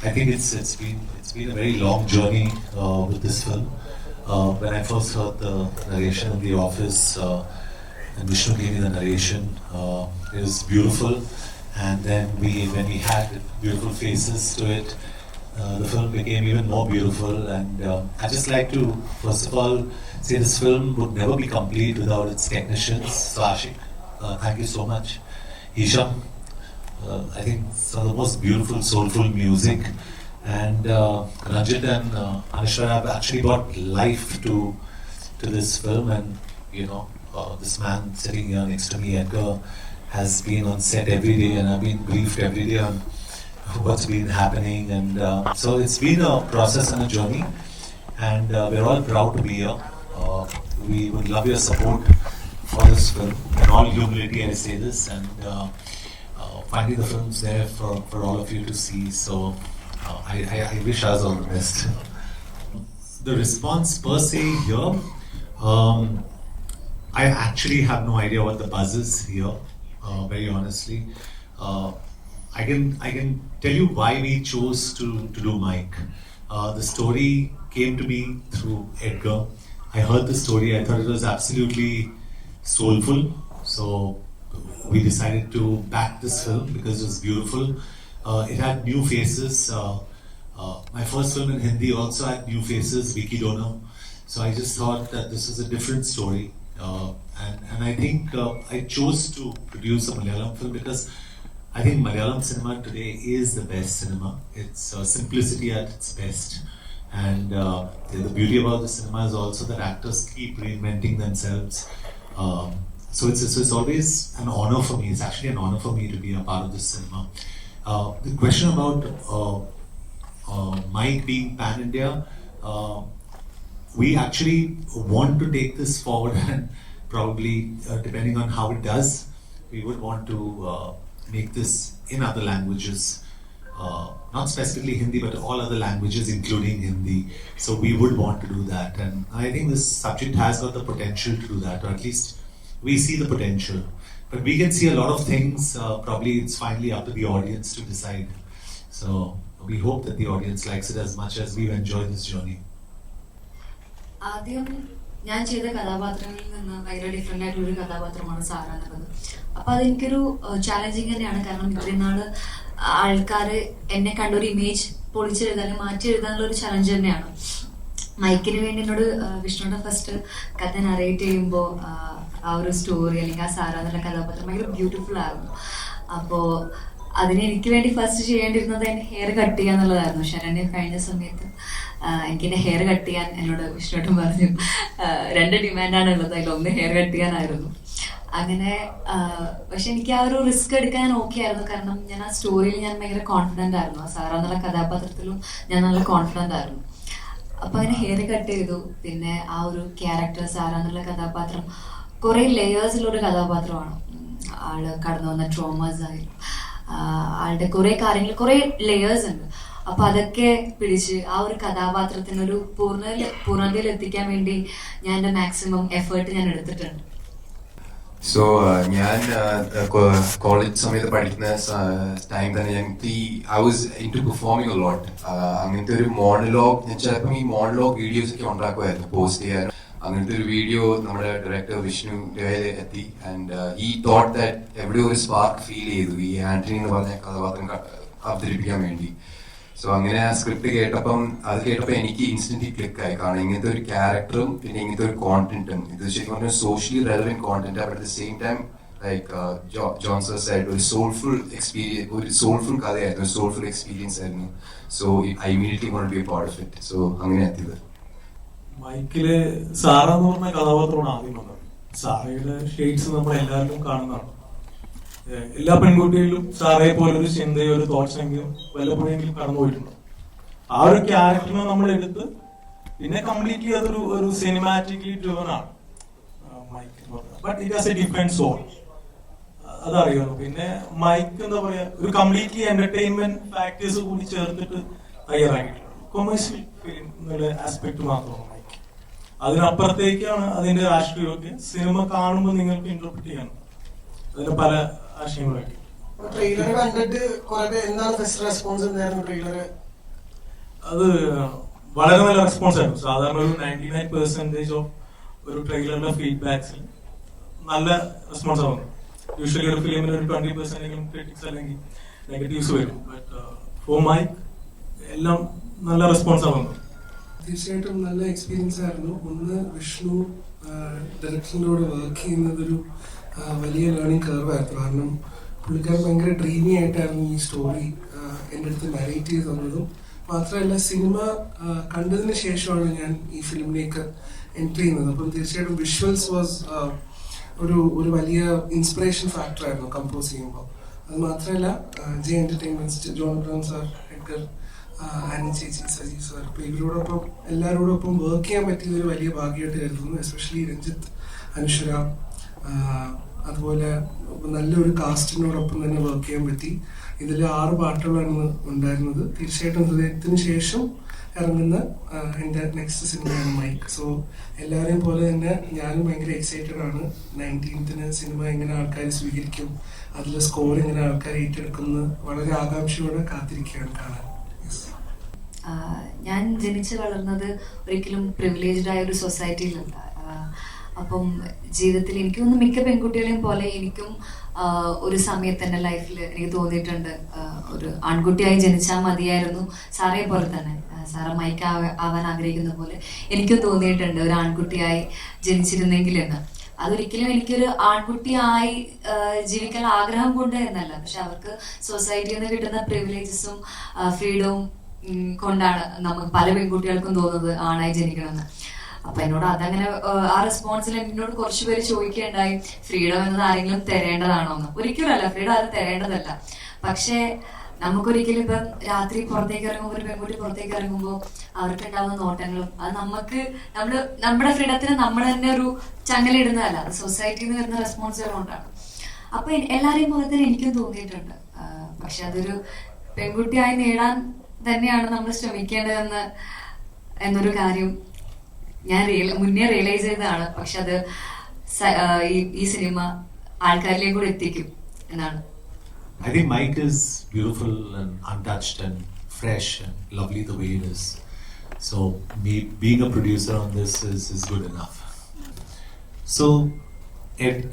I think it's been a very long journey with this film. When I first heard the narration in the office, and Vishnu gave me the narration, it was beautiful. And then when we had beautiful faces to it, the film became even more beautiful. And I just like to, first of all, say this film would never be complete without its technicians. So Ashik, thank you so much. Hisham, I think some of the most beautiful, soulful music. And Ranjith and Anaswara have actually brought life to this film. And you know, this man sitting here next to me, Edgar, has been on set every day, and I've been briefed every day on what's been happening. And so it's been a process and a journey. And we're all proud to be here. We would love your support for this film. In all humility, I say this. And finally, the film's there for all of you to see. So I wish us all the best. The response per se here, I actually have no idea what the buzz is here. Very honestly, I can tell you why we chose to do Mike. The story came to me through Edgar. I heard the story. I thought it was absolutely soulful. So we decided to back this film because it was beautiful. It had new faces. My first film in Hindi also had new faces, Vicky Dono. So I just thought that this was a different story. And I think I chose to produce a Malayalam film because I think Malayalam cinema today is the best cinema. It's simplicity at its best. And the beauty about the cinema is also that actors keep reinventing themselves. So it's always an honor for me. It's actually an honor for me to be a part of this cinema. The question about Mike being pan-India, we actually want to take this forward, and probably depending on how it does, we would want to make this in other languages, not specifically Hindi, but all other languages including Hindi. So we would want to do that, and I think this subject has got the potential to do that, or at least we see the potential. But we can see a lot of things. Probably it's finally up to the audience to decide. So we hope that the audience likes it as much as we've enjoyed this journey. ആദ്യം ഞാൻ ചെയ്ത കഥാപാത്രങ്ങളിൽ നിന്ന് ഭയങ്കര different ആയിട്ടുള്ളൊരു കഥാപാത്രമാണ് Sara എന്നുള്ളത്. അപ്പോൾ അതെനിക്കൊരു ചാലഞ്ചിങ് തന്നെയാണ്. കാരണം ഇത്രയും നാള് ആൾക്കാർ എന്നെ കണ്ടൊരു ഇമേജ് പൊളിച്ചെഴുതാനും മാറ്റി എഴുതാനുള്ള ഒരു ചലഞ്ച് തന്നെയാണ്. മൈക്കിന് വേണ്ടി എന്നോട് വിഷ്ണുവിൻ്റെ ഫസ്റ്റ് കഥ നറേറ്റ് ചെയ്യുമ്പോൾ ആ ഒരു സ്റ്റോറി അല്ലെങ്കിൽ ആ സാറ എന്നുള്ള കഥാപാത്രം ഭയങ്കര ബ്യൂട്ടിഫുൾ ആയിരുന്നു. അപ്പോൾ അതിന് എനിക്ക് വേണ്ടി ഫസ്റ്റ് ചെയ്യേണ്ടിരുന്നത് എൻ്റെ ഹെയർ കട്ട് ചെയ്യുക എന്നുള്ളതായിരുന്നു. ശരണ്യ കഴിഞ്ഞ സമയത്ത് എനിക്ക് എൻ്റെ ഹെയർ കട്ട് ചെയ്യാൻ എന്നോട് വിഷ്ണുട്ടും പറഞ്ഞു. 2 ഡിമാൻഡാണ് ഉള്ളത്, അതിലൊന്ന് ഹെയർ കട്ട് ചെയ്യാനായിരുന്നു. അങ്ങനെ പക്ഷെ എനിക്ക് ആ ഒരു റിസ്ക് എടുക്കാൻ ഞാൻ ഓക്കെ ആയിരുന്നു. കാരണം ഞാൻ ആ സ്റ്റോറിയിൽ ഞാൻ ഭയങ്കര കോൺഫിഡൻ്റ് ആയിരുന്നു. ആ സാറ എന്നുള്ള കഥാപാത്രത്തിലും ഞാൻ നല്ല കോൺഫിഡൻ്റ് ആയിരുന്നു. അപ്പോൾ അങ്ങനെ ഹെയർ കട്ട് ചെയ്തു. പിന്നെ ആ ഒരു ക്യാരക്ടർ സാറ എന്നുള്ള കഥാപാത്രം കുറേ ലെയേഴ്സിലൊരു കഥാപാത്രമാണ്. ആള് കടന്നു വന്ന ട്രോമാസ് ആയാലും ആളുടെ കുറേ കാര്യങ്ങൾ, കുറേ ലെയേഴ്സ് ഉണ്ട്. അപ്പൊ അതൊക്കെ പിടിച്ച് ആ ഒരു കഥാപാത്രത്തിനൊരു പൂർണ്ണതയിൽ എത്തിക്കാൻ വേണ്ടി ഞാൻ എൻ്റെ മാക്സിമം എഫേർട്ട് ഞാൻ എടുത്തിട്ടുണ്ട്. സോ ഞാൻ കോളേജ് സമയത്ത് പഠിക്കുന്ന ടൈം തന്നെ I was into performing a lot. അങ്ങനത്തെ ഒരു മോണലോഗ്, ഞാൻ ചിലപ്പം ഈ മോണലോഗ് വീഡിയോസ് ഒക്കെ ഉണ്ടാക്കുമായിരുന്നു പോസ്റ്റ് ചെയ്യാൻ. അങ്ങനത്തെ ഒരു വീഡിയോ നമ്മുടെ ഡയറക്ടർ വിഷ്ണു എത്തി. ആൻഡ് ഈ തോട്ട് ദാറ്റ് എവിടെയോ ഒരു സ്പാർക്ക് ഫീൽ ചെയ്തു ഈ ആന്റണി എന്ന് പറഞ്ഞ കഥാപാത്രം അവതരിപ്പിക്കാൻ വേണ്ടി. സോ അങ്ങനെ ആ സ്ക്രിപ്റ്റ് കേട്ടപ്പോൾ എനിക്ക് ഇൻസ്റ്റന്റ്ലി ക്ലിക്കായി. കാരണം ഇങ്ങനത്തെ ഒരു ക്യാരക്ടറും പിന്നെ ഇങ്ങനത്തെ ഒരു കോണ്ടന്റും, ഇത് ശരിക്കും പറഞ്ഞാൽ socially relevant content, but at the same time like Johnson side ഒരു സോൾഫുൾ എക്സ്പീരിയൻസ്, ഒരു സോൾഫുൾ കഥയായിരുന്നു, ഒരു സോൾഫുൾ എക്സ്പീരിയൻസ് ആയിരുന്നു. So I immediately want to be a part of it. So അങ്ങനെ എത്തിയത്. മൈക്കില് സാറ എന്ന് പറഞ്ഞ കഥാപാത്രമാണ് ആദ്യം വന്നത്. സാറയുടെ ഷെയ്ഡ്സ് നമ്മൾ എല്ലാവരും കാണുന്നതാണ്. എല്ലാ പെൺകുട്ടികളിലും സാറയെ പോലൊരു ചിന്തയോ ഒരു തോട്ട്സ് എങ്കിലും വല്ലപ്പോഴെങ്കിലും കടന്നു പോയിട്ടുണ്ട്. ആ ഒരു ക്യാരക്ടറിനെ നമ്മൾ എടുത്ത് പിന്നെ കംപ്ലീറ്റ്ലി അതൊരു സിനിമാറ്റിക്കലി ഡ്രിവൺ ആണ് മൈക്ക് എന്ന് പറഞ്ഞത്. But it has a different soul, അതറിയാമല്ലോ. പിന്നെ മൈക്ക് എന്താ പറയാ, ഒരു കംപ്ലീറ്റ്ലി എന്റർടൈൻമെന്റ് ഫാക്ടേഴ്സ് കൂടി ചേർത്തിട്ട് തയ്യാറാക്കിയിട്ടുണ്ട്. കൊമേഴ്സ്യൽ ഫിലിം എന്നുള്ള ആസ്പെക്ട് മാത്രമാണ് മൈക്ക്. അതിനപ്പുറത്തേക്കാണ് അതിന്റെ രാഷ്ട്രീയമൊക്കെ. സിനിമ കാണുമ്പോൾ നിങ്ങൾക്ക് ഇന്റർപ്രിറ്റ് ചെയ്യണം, അതിന് പല ആശയങ്ങളൊക്കെ. ട്രെയിലർ കണ്ടിട്ട് കുറെ എന്താണ് ഫസ്റ്റ് റെസ്പോൺസ് എന്തായിരുന്നു ട്രെയിലർ അത് വളരെ നല്ല റെസ്പോൺസ് ആയിരുന്നു. സാധാരണ ഒരു 99% ഓഫ് ഒരു ട്രെയിലറിന്റെ ഫീഡ്ബാക്സിൽ നല്ല റെസ്പോൺസ് ആവുന്നു. യൂഷ്വലി ഒരു ഫിലിമിന് ഒരു 20% ക്രിറ്റിക്സ് അല്ലെങ്കിൽ നെഗറ്റീവ്സ് വരും. ബട്ട് ഫോർ മൈക്ക് എല്ലാം നല്ല റെസ്പോൺസ് ആവുന്നു. തീർച്ചയായിട്ടും നല്ല എക്സ്പീരിയൻസ് ആയിരുന്നു. ഒന്ന്, വിഷ്ണു ഡയറക്ഷനിലൂടെ വർക്ക് ചെയ്യുന്നതൊരു വലിയ ലേണിംഗ് കർവായിരുന്നു. കാരണം പുള്ളിക്കാരൻ ഭയങ്കര ഡ്രീമി ആയിട്ടായിരുന്നു ഈ സ്റ്റോറി എൻ്റെ അടുത്ത് നരേറ്റ് ചെയ്ത് തന്നതും. മാത്രമല്ല സിനിമ കണ്ടതിന് ശേഷമാണ് ഞാൻ ഈ ഫിലിമിലേക്ക് എൻട്രി ചെയ്യുന്നത്. അപ്പം തീർച്ചയായിട്ടും വിഷ്വൽസ് വാസ് ഒരു വലിയ ഇൻസ്പിറേഷൻ ഫാക്ടർ ആയിരുന്നു കമ്പോസ് ചെയ്യുമ്പോൾ. അത് മാത്രമല്ല J entertainments, John Abraham sir, Edgar, Annie ചേച്ചി, സജീവ് സാർ, അപ്പോൾ ഇവരോടൊപ്പം എല്ലാവരോടൊപ്പം വർക്ക് ചെയ്യാൻ പറ്റിയത് ഒരു വലിയ ഭാഗ്യമായിട്ട് കരുതുന്നു. എസ്പെഷ്യലി രഞ്ജിത്ത്, അനശ്വര, അതുപോലെ നല്ലൊരു കാസ്റ്റിനോടൊപ്പം തന്നെ വർക്ക് ചെയ്യാൻ പറ്റി. ഇതിൽ 6 പാട്ടുകളാണ് ഉണ്ടായിരുന്നത്. തീർച്ചയായിട്ടും ഹൃദയത്തിന് ശേഷം ഇറങ്ങുന്ന എൻ്റെ നെക്സ്റ്റ് സിനിമയാണ് മൈക്ക്. സോ എല്ലാവരെയും പോലെ തന്നെ ഞാനും ഭയങ്കര എക്സൈറ്റഡ് ആണ്. 19th സിനിമ എങ്ങനെ ആൾക്കാർ സ്വീകരിക്കും, അതിലെ സ്കോർ എങ്ങനെ ആൾക്കാർ ഏറ്റെടുക്കുന്നു, വളരെ ആകാംക്ഷയോടെ കാത്തിരിക്കുകയാണ് കാണാൻ. ഞാൻ ജനിച്ചു വളർന്നത് ഒരിക്കലും പ്രിവിലേജ്ഡ് ആയ ഒരു സൊസൈറ്റിയിലല്ല. അപ്പം ജീവിതത്തിൽ എനിക്ക് തോന്നുന്നു മിക്ക പെൺകുട്ടികളെയും പോലെ എനിക്കും ഒരു സമയത്ത് എൻ്റെ ലൈഫിൽ എനിക്ക് തോന്നിയിട്ടുണ്ട് ഒരു ആൺകുട്ടിയായി ജനിച്ചാൽ മതിയായിരുന്നു. സാറേ പോലെ തന്നെ, സാറ് മൈക്ക് ആവാൻ ആഗ്രഹിക്കുന്ന പോലെ എനിക്കും തോന്നിയിട്ടുണ്ട് ഒരു ആൺകുട്ടിയായി ജനിച്ചിരുന്നെങ്കിൽ എന്ന്. അതൊരിക്കലും എനിക്കൊരു ആൺകുട്ടിയായി ജീവിക്കാൻ ആഗ്രഹം കൊണ്ട് എന്നല്ല, പക്ഷെ അവർക്ക് സൊസൈറ്റിയിൽ നിന്ന് കിട്ടുന്ന പ്രിവിലേജസും ഫ്രീഡവും കൊണ്ടാണ് നമുക്ക് പല പെൺകുട്ടികൾക്കും തോന്നുന്നത് ആണായി ജനിക്കണമെന്ന്. അപ്പൊ എന്നോട് അതങ്ങനെ ആ റെസ്പോൺസിൽ എന്നോട് കുറച്ചു പേര് ചോദിക്കുകയുണ്ടായി, ഫ്രീഡം എന്നത് ആരെങ്കിലും തരേണ്ടതാണോ എന്ന്. ഒരിക്കലല്ല, ഫ്രീഡം ആരും തരേണ്ടതല്ല. പക്ഷെ നമുക്കൊരിക്കലും ഇപ്പം രാത്രി പുറത്തേക്ക് ഇറങ്ങുമ്പോൾ, ഒരു പെൺകുട്ടി പുറത്തേക്ക് ഇറങ്ങുമ്പോൾ അവർക്കുണ്ടാവുന്ന നോട്ടങ്ങളും അത് നമ്മുടെ ഫ്രീഡത്തിന് നമ്മൾ തന്നെ ഒരു ചങ്ങലിടുന്നതല്ല, അത് സൊസൈറ്റിയിൽ നിന്ന് വരുന്ന റെസ്പോൺസുകൾ കൊണ്ടാണ്. അപ്പൊ എല്ലാരെയും പോലെ തന്നെ എനിക്കും തോന്നിയിട്ടുണ്ട്. പക്ഷെ അതൊരു പെൺകുട്ടിയായി നേടാൻ തന്നെയാണ് നമ്മൾ ശ്രമിക്കേണ്ടതെന്ന് എന്നൊരു കാര്യം ഞാൻ മുന്നേ റിയലൈസ് ചെയ്തതാണ്. പക്ഷെ അത് ഈ സിനിമ ആൾക്കാരിലേക്ക് കൂടെ എത്തിക്കും എന്നാണ്. I think Mike is beautiful and untouched and fresh and lovely the way it is. So me being a producer on this is good enough. So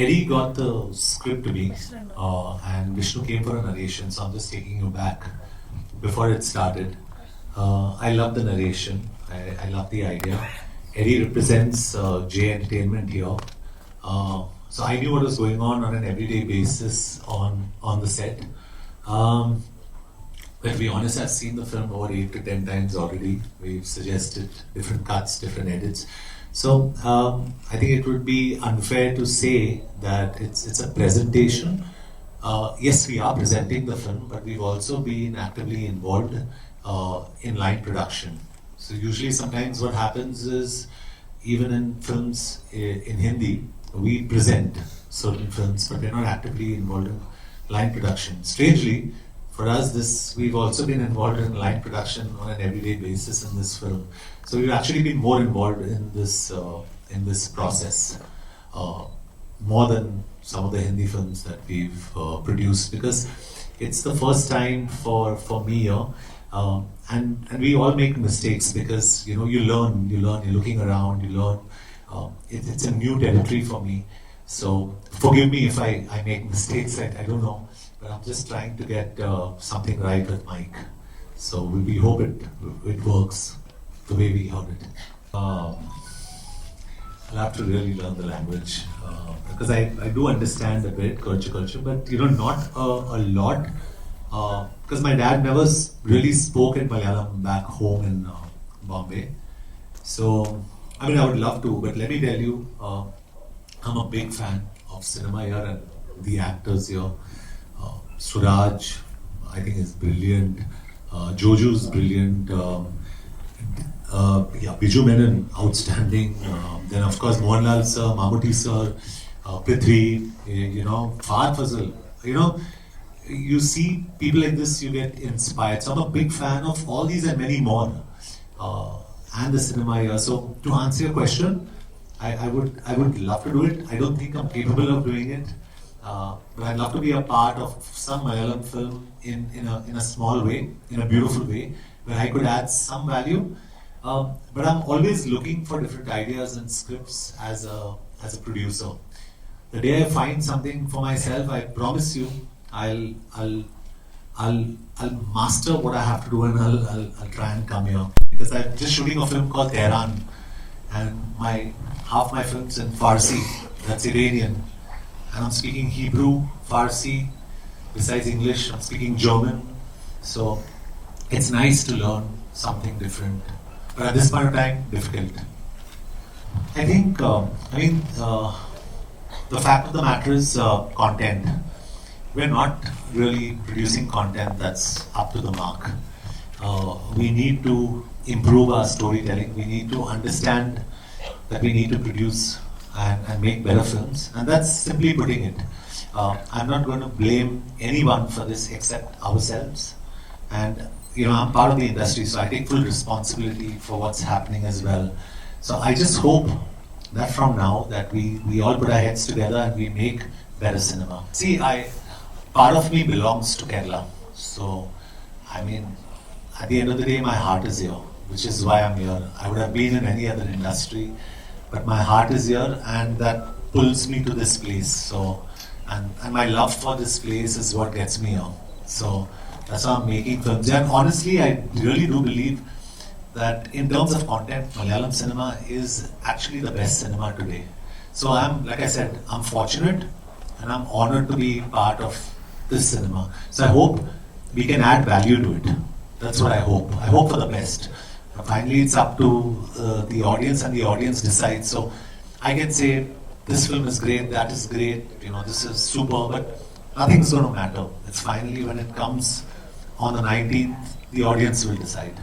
Eddie got the script to me and Vishnu came for a narration. So I'm just taking you back before it started. I love the narration. I love the idea. Eddie represents J Entertainment here. So I knew what was going on an everyday basis on the set. But to be honest, I've seen the film over 8 to 10 times already. We've suggested different cuts, different edits. So I think it would be unfair to say that it's a presentation. Yes, we are presenting the film, but we've also been actively involved in line production. So usually sometimes what happens is, even in films in Hindi, we present certain films, but we're not actively involved in line production. Strangely, for us, we've also been involved in line production on an everyday basis in this film. So we've actually been more involved in this process, more than some of the Hindi films that we've produced, because it's the first time for me here. And we all make mistakes because you learn, you're looking around, you learn. It's a new territory for me, so forgive me if I make mistakes. I don't know, but I'm just trying to get something right with Mike. So we hope it works the way we heard it. I'll have to really learn the language because I do understand a bit culture, but not a lot. Because my dad never really spoke in Malayalam back home in Bombay. So, I mean, I would love to, but let me tell you, I'm a big fan of cinema here and the actors here. Suraj, I think, is brilliant. Joju's brilliant. Biju Menon, outstanding. Then, of course, Mohanlal sir, Mammootty sir, Prithvi, Fahad Fazal. You see people like this, you get inspired. So I'm a big fan of all these and many more, and the cinema here. So to answer your question, I would love to do it. I don't think I'm capable of doing it. but I'd love to be a part of some Malayalam film in a small way, in a beautiful way, where I could add some value. But I'm always looking for different ideas and scripts as a producer. The day I find something for myself, I promise you, I'll master what I have to do, and I'll try and come here, because I'm just shooting a film called Tehran, and half my film's in Farsi, that's Iranian, and I'm speaking Hebrew, Farsi, besides English, I'm speaking German, so it's nice to learn something different, but at this point of time, difficult. I think, the fact of the matter is content. We're not really producing content that's up to the mark. We need to improve our storytelling. We need to understand that we need to produce and make better films. And that's simply putting it. I'm not going to blame anyone for this except ourselves. And I'm part of the industry, so I take full responsibility for what's happening as well. So I just hope that from now that we all put our heads together and we make better cinema. See, part of me belongs to Kerala. So, at the end of the day, my heart is here, which is why I'm here. I would have been in any other industry, but my heart is here, and that pulls me to this place. So, and my love for this place is what gets me here. So, that's why I'm making films. And honestly, I really do believe that in terms of content, Malayalam cinema is actually the best cinema today. So like I said, I'm fortunate and I'm honored to be part of this cinema. So I hope we can add value to it. That's what I hope. I hope for the best. Finally, it's up to the audience, and the audience decides. So I can say, this film is great, that is great, this is super, but nothing's going to matter. It's finally when it comes on the 19th, the audience will decide.